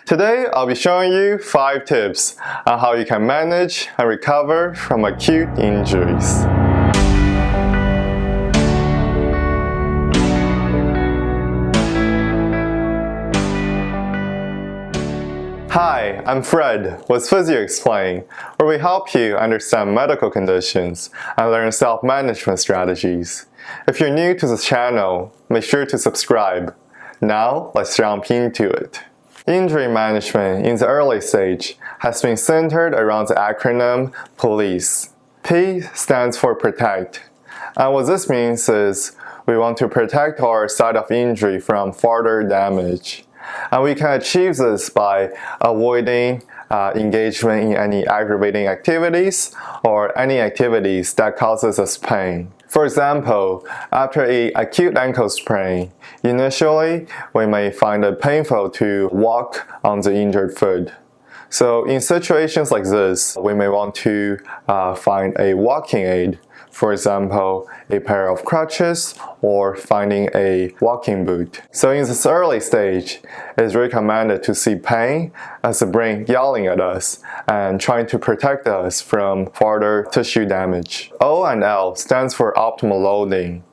Today, I'll be showing you 5 tips on how you can manage and recover from acute injuries. Hi, I'm Fred with Physio Explain, where we help you understand medical conditions and learn self-management strategies. If you're new to this channel, make sure to subscribe. Now, let's jump into it. Injury management in the early stage has been centered around the acronym POLICE. P stands for protect. And what this means is we want to protect our site of injury from further damage. And we can achieve this by avoiding engagement in any aggravating activities or any activities that causes us pain. For example, after an acute ankle sprain, initially we may find it painful to walk on the injured foot. So in situations like this, we may want to find a walking aid. For example, a pair of crutches or finding a walking boot. So in this early stage, it's recommended to see pain as the brain yelling at us and trying to protect us from further tissue damage. O and L stands for optimal loading.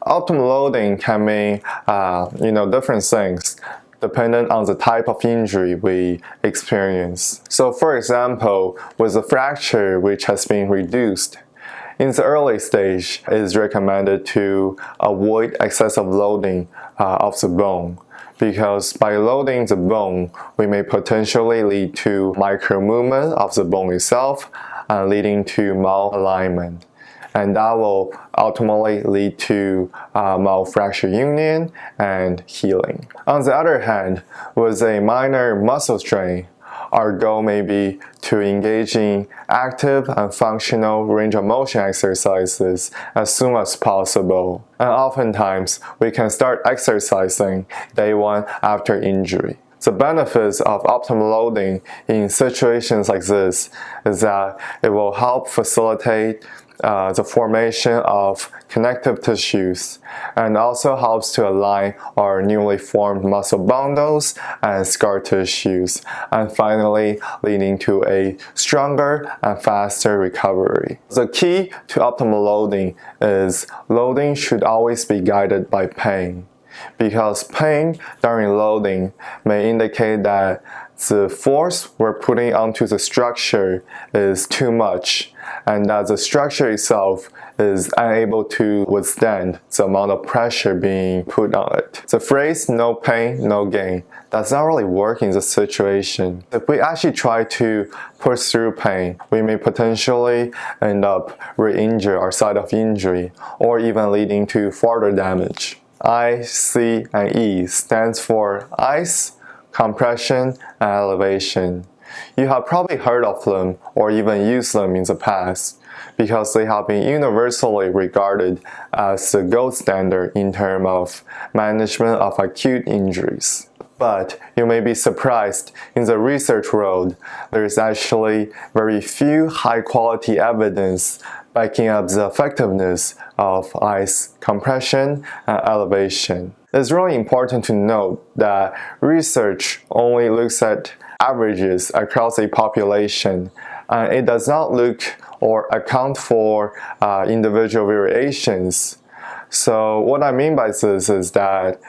Optimal loading can mean different things dependent on the type of injury we experience. So for example, with a fracture which has been reduced, in the early stage, it is recommended to avoid excessive loading of the bone, because by loading the bone, we may potentially lead to micro-movement of the bone itself, leading to malalignment. And that will ultimately lead to malfracture union and healing. On the other hand, with a minor muscle strain, our goal may be to engage in active and functional range of motion exercises as soon as possible. And oftentimes, we can start exercising day 1 after injury. The benefits of optimal loading in situations like this is that it will help facilitate the formation of connective tissues and also helps to align our newly formed muscle bundles and scar tissues, and finally leading to a stronger and faster recovery. The key to optimal loading is loading should always be guided by pain, because pain during loading may indicate that the force we're putting onto the structure is too much, and that the structure itself is unable to withstand the amount of pressure being put on it. The phrase "no pain, no gain" does not really work in this situation. If we actually try to push through pain, we may potentially end up re-injure our site of injury, or even leading to further damage. I, C, and E stands for ice, compression, and elevation. You have probably heard of them or even used them in the past, because they have been universally regarded as the gold standard in terms of management of acute injuries. But you may be surprised, in the research world, there is actually very few high-quality evidence backing up the effectiveness of ice compression and elevation. It's really important to note that research only looks at averages across a population, and it does not look or account for individual variations. So what I mean by this is that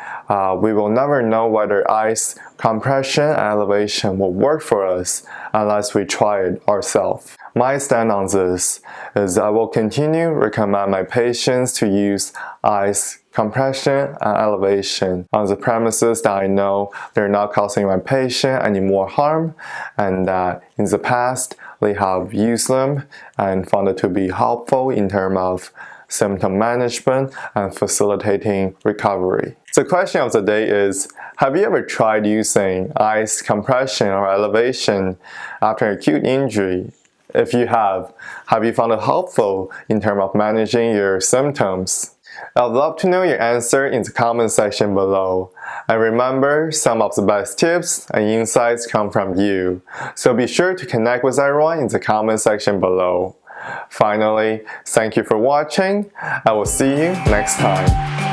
we will never know whether ice compression and elevation will work for us unless we try it ourselves. My stand on this is I will continue to recommend my patients to use ice compression and elevation on the premises that I know they're not causing my patient any more harm, and that in the past they have used them and found it to be helpful in terms of symptom management and facilitating recovery. The question of the day is, have you ever tried using ice compression or elevation after acute injury? If you have you found it helpful in terms of managing your symptoms? I'd love to know your answer in the comment section below. And remember, some of the best tips and insights come from you. So be sure to connect with everyone in the comment section below. Finally, thank you for watching. I will see you next time.